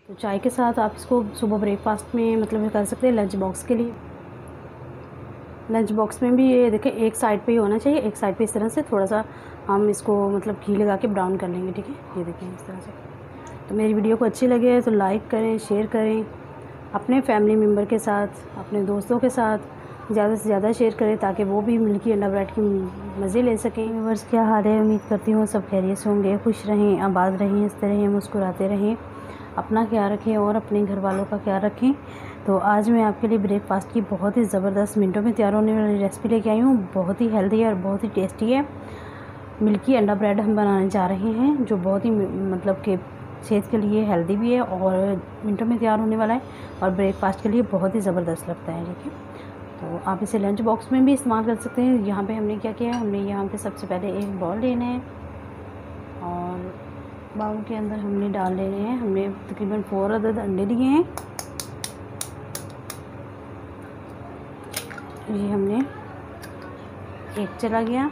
तो चाय के साथ आप इसको सुबह ब्रेकफास्ट में मतलब कर सकते हैं, लंच बॉक्स के लिए। लंच बॉक्स में भी ये देखें एक साइड पे ही होना चाहिए, एक साइड पे इस तरह से थोड़ा सा हम इसको मतलब घी लगा के ब्राउन कर लेंगे, ठीक है। ये देखें इस तरह से। तो मेरी वीडियो को अच्छी लगे तो लाइक करें, शेयर करें, अपने फैमिली मेम्बर के साथ, अपने दोस्तों के साथ ज़्यादा से ज़्यादा शेयर करें ताकि वो भी मिल्की अंडा ब्रेड की मज़े ले सकें। व्यूअर्स, क्या हाल है? उम्मीद करती हूँ सब खैरियत से होंगे, खुश रहें, आबाद रहें, हंसते रहें, मुस्कुराते रहें, अपना ख्याल रखें और अपने घर वालों का ख्याल रखें। तो आज मैं आपके लिए ब्रेकफास्ट की बहुत ही ज़बरदस्त मिनटों में तैयार होने वाली रेसिपी लेके आई हूँ। बहुत ही हेल्दी है और बहुत ही टेस्टी है। मिल्की अंडा ब्रेड हम बनाने जा रहे हैं, जो बहुत ही मतलब कि सेहत के लिए हेल्दी भी है और मिनटों में तैयार होने वाला है और ब्रेकफास्ट के लिए बहुत ही ज़बरदस्त लगता है, ठीक है। तो आप इसे लंच बॉक्स में भी इस्तेमाल कर सकते हैं। यहाँ पे हमने क्या किया है, हमने यहाँ पे सबसे पहले एक बॉल लेना है और बाउल के अंदर हमने डाल लेने हैं, हमने तकरीबन 4 अदद अंडे लिए हैं। ये हमने एक चला गया,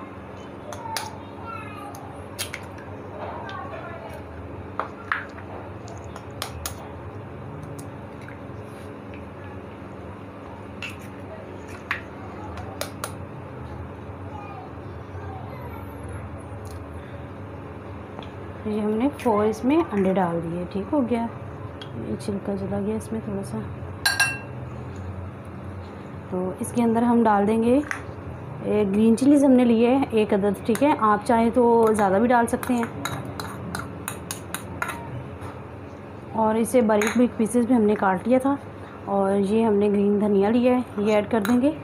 ये हमने 4 इसमें अंडे डाल दिए, ठीक हो गया। ये छिलका चला गया इसमें थोड़ा सा। तो इसके अंदर हम डाल देंगे ग्रीन चिलीज़ हमने लिए है 1 अदद, ठीक है। आप चाहें तो ज़्यादा भी डाल सकते हैं। और इसे बारीक बारीक पीसेस भी हमने काट लिया था। और ये हमने ग्रीन धनिया लिया है, ये ऐड कर देंगे।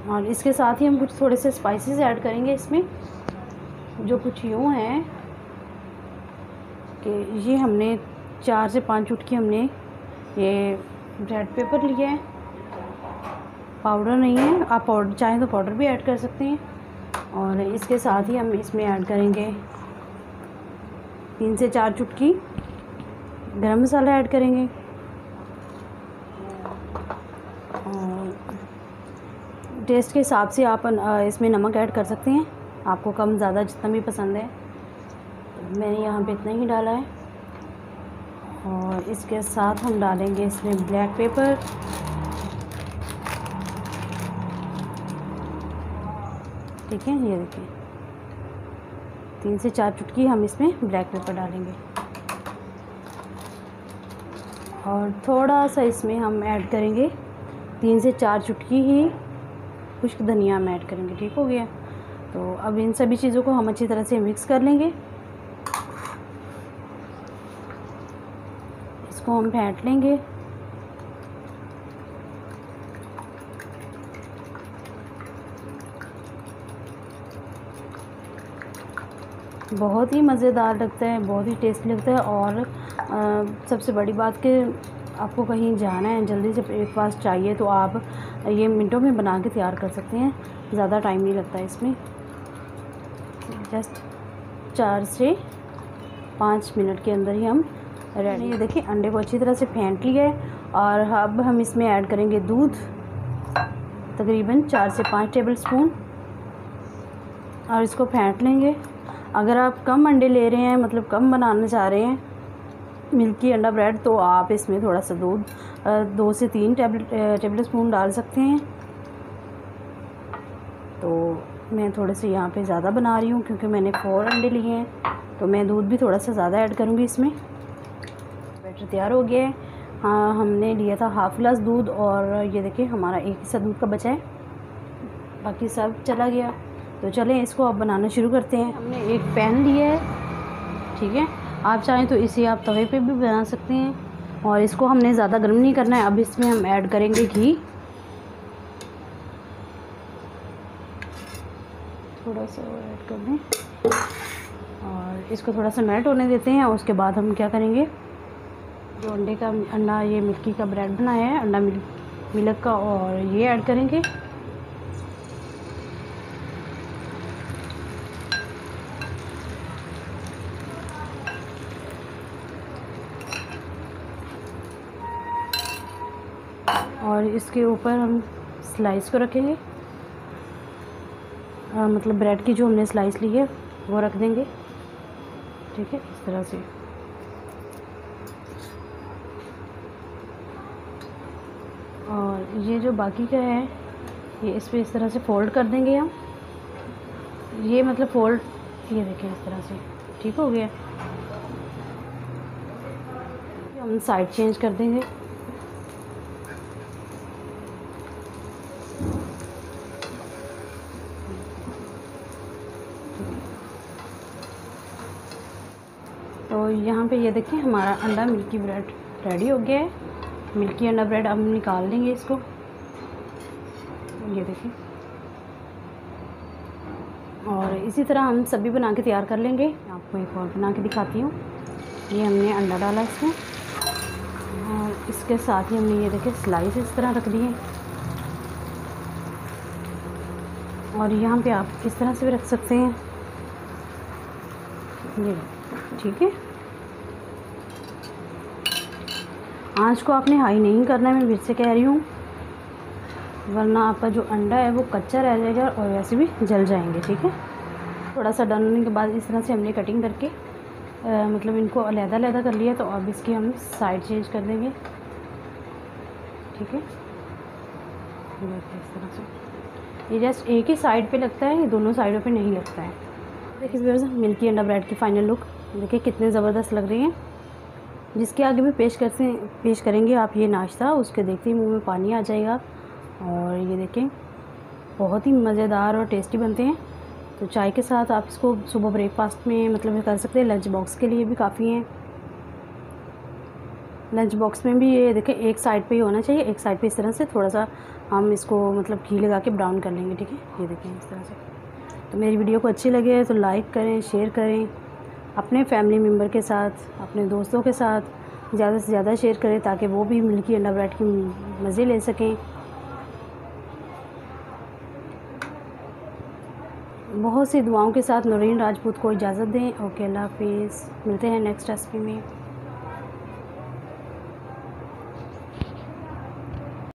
और इसके साथ ही हम कुछ थोड़े से स्पाइसेस ऐड करेंगे इसमें, जो कुछ यूँ हैं कि ये हमने 4 से 5 चुटकी हमने ये रेड पेपर लिया है, पाउडर नहीं है, आप पाउडर चाहें तो पाउडर भी ऐड कर सकते हैं। और इसके साथ ही हम इसमें ऐड करेंगे 3 से 4 चुटकी गरम मसाला ऐड करेंगे। और टेस्ट के हिसाब से आप इसमें नमक ऐड कर सकते हैं, आपको कम ज़्यादा जितना भी पसंद है। तो मैंने यहाँ पे इतना ही डाला है। और इसके साथ हम डालेंगे इसमें ब्लैक पेपर, ठीक है। ये देखिए 3 से 4 चुटकी हम इसमें ब्लैक पेपर डालेंगे। और थोड़ा सा इसमें हम ऐड करेंगे 3 से 4 चुटकी ही खुश्क धनिया हम ऐड करेंगे, ठीक हो गया। तो अब इन सभी चीज़ों को हम अच्छी तरह से मिक्स कर लेंगे। इसको हम फेंट लेंगे। बहुत ही मज़ेदार लगता है, बहुत ही टेस्टी लगता है। और सबसे बड़ी बात कि आपको कहीं जाना है, जल्दी से ब्रेकफास्ट चाहिए, तो आप ये मिनटों में बना के तैयार कर सकते हैं। ज़्यादा टाइम नहीं लगता है इसमें, जस्ट 4 से 5 मिनट के अंदर ही हम रेडी। ये देखिए अंडे को अच्छी तरह से फेंट लिया है। और अब हम इसमें ऐड करेंगे दूध, तकरीबन 4 से 5 टेबल स्पून, और इसको फेंट लेंगे। अगर आप कम अंडे ले रहे हैं, मतलब कम बनाना चाह रहे हैं मिल्की अंडा ब्रेड, तो आप इसमें थोड़ा सा दूध 2 से 3 टेबल स्पून डाल सकते हैं। तो मैं थोड़े से यहाँ पे ज़्यादा बना रही हूँ क्योंकि मैंने 4 अंडे लिए हैं, तो मैं दूध भी थोड़ा सा ज़्यादा ऐड करूँगी इसमें। बैटर तैयार हो गया है। हाँ, हमने लिया था हाफ़ गिलास दूध और ये देखिए हमारा 1 हिस्सा दूध का बचा है, बाकी सब चला गया। तो चलें इसको अब बनाना शुरू करते हैं। हमने एक पैन लिया है, ठीक है। आप चाहें तो इसे आप तवे पे भी बना सकते हैं। और इसको हमने ज़्यादा गर्म नहीं करना है। अब इसमें हम ऐड करेंगे घी, थोड़ा सा ऐड कर दें और इसको थोड़ा सा मेल्ट होने देते हैं। और उसके बाद हम क्या करेंगे, जो अंडा ये मिल्की का ब्रेड बनाया है, अंडा मिल्क का, और ये ऐड करेंगे। और इसके ऊपर हम स्लाइस को रखेंगे, मतलब ब्रेड की जो हमने स्लाइस ली है वो रख देंगे। ठीक है, इस तरह से। और ये जो बाकी का है ये इस पर इस तरह से फ़ोल्ड कर देंगे हम। ये मतलब फ़ोल्ड, ये देखिए इस तरह से ठीक हो गया। हम साइड चेंज कर देंगे। तो यहाँ पे ये देखिए हमारा अंडा मिल्की ब्रेड रेडी हो गया है। मिल्की अंडा ब्रेड हम निकाल लेंगे इसको। ये देखिए, और इसी तरह हम सभी बना के तैयार कर लेंगे। आपको एक और बना के दिखाती हूँ। ये हमने अंडा डाला इसमें, और इसके साथ ही हमने ये देखिए स्लाइस इस तरह रख दिए। और यहाँ पे आप इस तरह से भी रख सकते हैं। ये ठीक है। आंच को आपने हाई नहीं करना है, मैं फिर से कह रही हूँ, वरना आपका जो अंडा है वो कच्चा रह जाएगा और वैसे भी जल जाएंगे। ठीक है, थोड़ा सा डन होने के बाद इस तरह से हमने कटिंग करके मतलब इनको अलग-अलग कर लिया। तो अब इसकी हम साइड चेंज कर देंगे। ठीक है, इस तरह से। ये जस्ट एक ही साइड पे लगता है, ये दोनों साइडों पे नहीं लगता है। देखिए व्यूअर्स, मिल्की अंडा ब्रेड की फाइनल लुक देखिए कितने ज़बरदस्त लग रही हैं। जिसके आगे भी पेश करेंगे आप ये नाश्ता, उसके देखते ही मुंह में पानी आ जाएगा। और ये देखें बहुत ही मज़ेदार और टेस्टी बनते हैं। तो चाय के साथ आप इसको सुबह ब्रेकफास्ट में मतलब कर सकते हैं। लंच बॉक्स के लिए भी काफ़ी हैं। लंच बॉक्स में भी ये देखें एक साइड पे ही होना चाहिए, एक साइड पे इस तरह से थोड़ा सा हम इसको मतलब घी लगा के ब्राउन कर लेंगे। ठीक है, ये देखें इस तरह से। तो मेरी वीडियो को अच्छी लगे तो लाइक करें, शेयर करें, अपने फैमिली मेम्बर के साथ, अपने दोस्तों के साथ ज़्यादा से ज़्यादा शेयर करें ताकि वो भी मिल्की अंडा ब्रेड की मज़े ले सकें। बहुत सी दुआओं के साथ नौरीन राजपूत को इजाज़त दें। ओके, अल्लाह हाफिज़। मिलते हैं नेक्स्ट रेसिपी में।